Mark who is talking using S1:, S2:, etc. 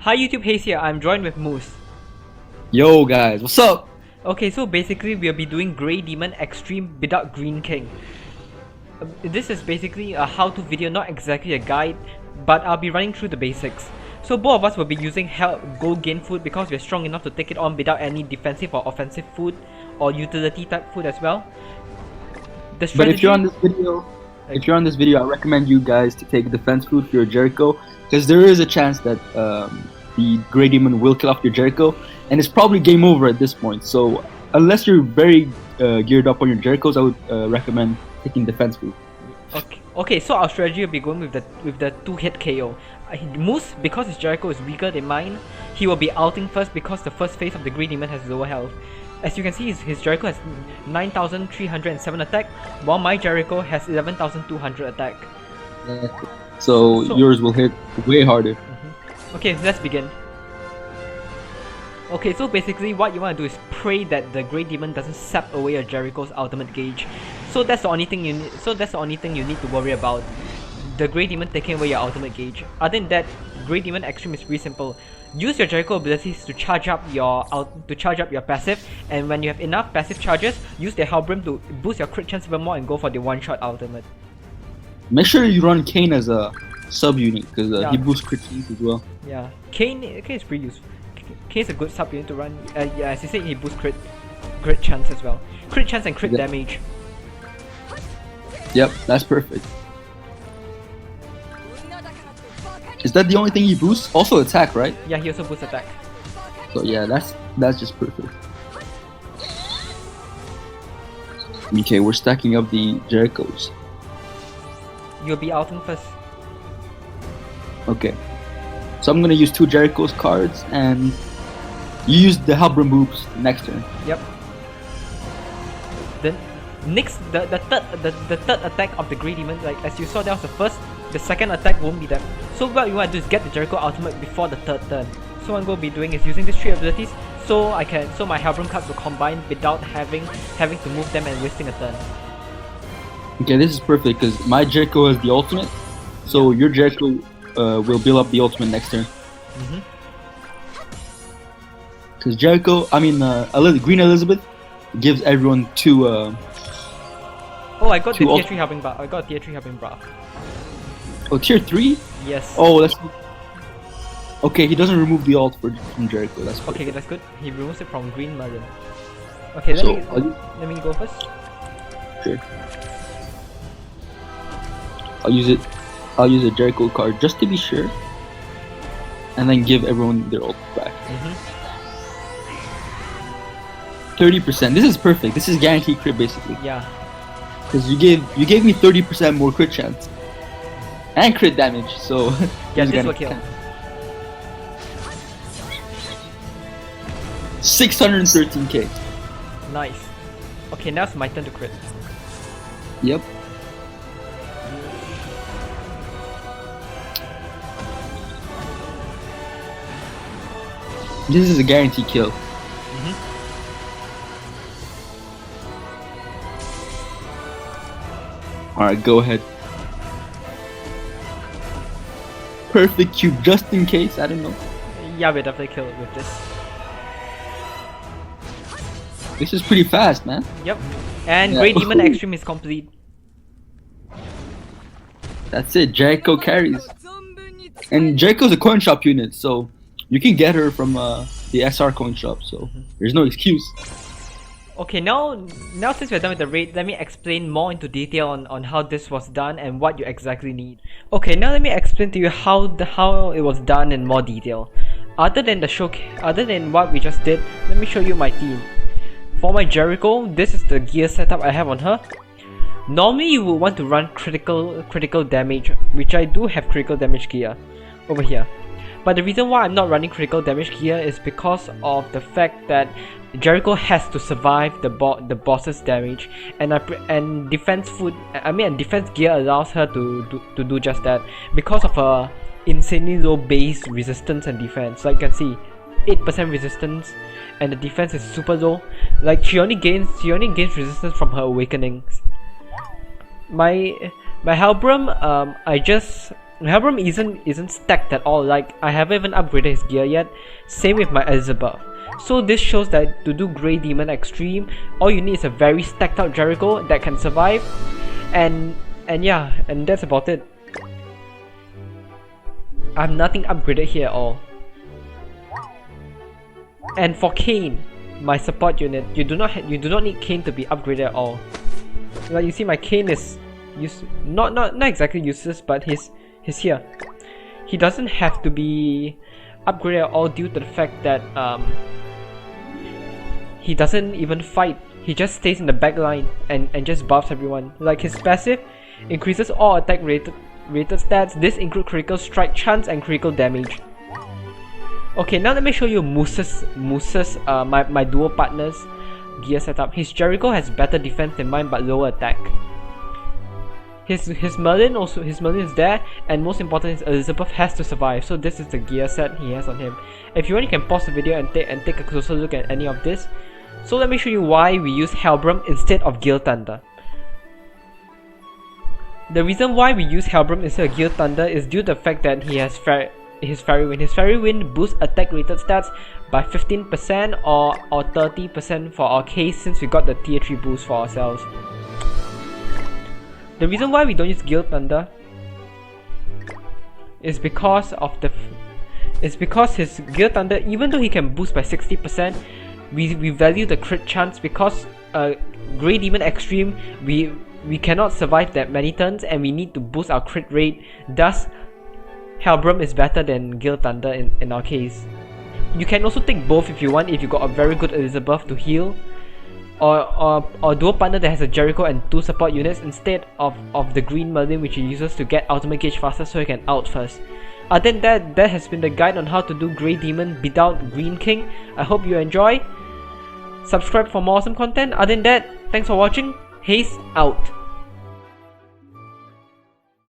S1: Hi YouTube, Hayes here. I'm joined with Moose.
S2: Yo guys, what's up?
S1: Okay, so basically we'll be doing Grey Demon Extreme without Green King. This is basically a how-to video, not exactly a guide, but I'll be running through the basics. So both of us will be using gold gain food because we're strong enough to take it on without any defensive or offensive food or utility type food as well. The strategy,
S2: But if you're on this video, I recommend you guys to take defense food for your Jericho, because there is a chance that the Grey Demon will kill off your Jericho, and it's probably game over at this point. So unless you're very geared up on your Jerichos, I would recommend taking defense food.
S1: Okay, so our strategy will be going with the 2-hit KO. Moose, because his Jericho is weaker than mine, he will be outing first because the first phase of the Grey Demon has lower health. As you can see, his Jericho has 9,307 attack, while my Jericho has 11,200 attack.
S2: So yours will hit way harder.
S1: Okay, let's begin. Okay, so basically what you want to do is pray that the Grey Demon doesn't sap away your Jericho's ultimate gauge. So that's the only thing you need to worry about. The Grey Demon taking away your ultimate gauge. Other than that, Grey Demon Extreme is pretty simple. Use your Jericho abilities to charge up your passive, and when you have enough passive charges, use the Hellbrim to boost your crit chance even more and go for the one-shot ultimate.
S2: Make sure you run Kane as a sub-unit, because he boosts crit chance as well.
S1: Yeah, Kane is pretty useful. Kane is a good sub-unit to run. Yeah, as you said, he boosts crit chance as well. Crit chance and crit damage.
S2: Yep, that's perfect. Is that the only thing he boosts? Also attack, right?
S1: Yeah, he also boosts attack.
S2: So yeah, that's just perfect. Okay, we're stacking up the Jerichos.
S1: You'll be outing first.
S2: Okay. So I'm gonna use 2 Jericho's cards, and you use the Hellbrim boost next turn.
S1: Yep. Then next, the third attack of the Grey Demon, like as you saw, that was the first. The second attack won't be that. So what you want to do is get the Jericho ultimate before the third turn. So what I'm going to be doing is using these 3 abilities, so my Hellbrim cards will combine without having to move them and wasting a turn.
S2: Okay, this is perfect because my Jericho has the ultimate, so your Jericho will build up the ultimate next turn. Because Green Elizabeth gives everyone 2.
S1: Oh, I got the tier 3 helping bar.
S2: Oh, tier 3?
S1: Yes.
S2: Oh, that's okay. He doesn't remove the ult from Jericho. That's perfect.
S1: Okay. That's good. He removes it from Green Merlin. Okay, let me go first.
S2: Sure. I'll use a Jericho card just to be sure, and then give everyone their ult back. 30%. This is perfect. This is guaranteed crit basically.
S1: Yeah.
S2: Because you gave me 30% more crit chance and crit damage. So
S1: yeah, this will kill.
S2: 613k.
S1: Nice. Okay, now it's my turn to crit.
S2: Yep. This is a guaranteed kill. Alright, go ahead. Perfect cube, just in case, I don't know.
S1: Yeah, we'll definitely kill it with this.
S2: This is pretty fast, man.
S1: Yep. And Grey Demon Extreme is complete.
S2: That's it, Jericho carries. And Jericho's a coin shop unit, so you can get her from the SR coin shop, so there's no excuse.
S1: Okay, now since we're done with the raid, let me explain more into detail on how this was done and what you exactly need. Okay, now let me explain to you how it was done in more detail. Other than what we just did, let me show you my team. For my Jericho, this is the gear setup I have on her. Normally you would want to run critical damage, which I do have critical damage gear over here. But the reason why I'm not running critical damage gear is because of the fact that Jericho has to survive the boss's damage, and defense gear allows her to do just that because of her insanely low base resistance and defense. Like you can see, 8% resistance, and the defense is super low. Like she only gains resistance from her awakenings. My Hellbrim, Helbram isn't stacked at all. Like, I haven't even upgraded his gear yet. Same with my Elizabeth. So this shows that to do Grey Demon Extreme, all you need is a very stacked out Jericho that can survive. And yeah, and that's about it. I have nothing upgraded here at all. And for Kain, my support unit, you do not need Kain to be upgraded at all. Like, you see, my Kain is not exactly useless, but he's here. He doesn't have to be upgraded at all due to the fact that he doesn't even fight. He just stays in the back line and just buffs everyone. Like, his passive increases all attack rated stats. This include critical strike chance and critical damage. Okay, now let me show you Moose's my duo partner's gear setup. His Jericho has better defense than mine but lower attack. His Merlin is there, and most important, his Elizabeth has to survive. So this is the gear set he has on him. If you want, you can pause the video and take a closer look at any of this. So let me show you why we use Helbram instead of Gale Thunder. The reason why we use Helbram instead of Gale Thunder is due to the fact that he has his Fairy Wind. His Fairy Wind boosts attack rated stats by 15% or 30% for our case, since we got the tier 3 boost for ourselves. The reason why we don't use Gale Thunder is because his Gale Thunder, even though he can boost by 60%, we value the crit chance, because Grey Demon Extreme, we cannot survive that many turns and we need to boost our crit rate. Thus, Helbram is better than Gale Thunder in our case. You can also take both if you want, if you got a very good Elizabeth to heal, or dual partner that has a Jericho and 2 support units instead of the green Merlin, which he uses to get ultimate gauge faster so he can out first. Other than that has been the guide on how to do Grey Demon without Green King. I hope you enjoy. Subscribe for more awesome content. Other than that, thanks for watching. Haze out.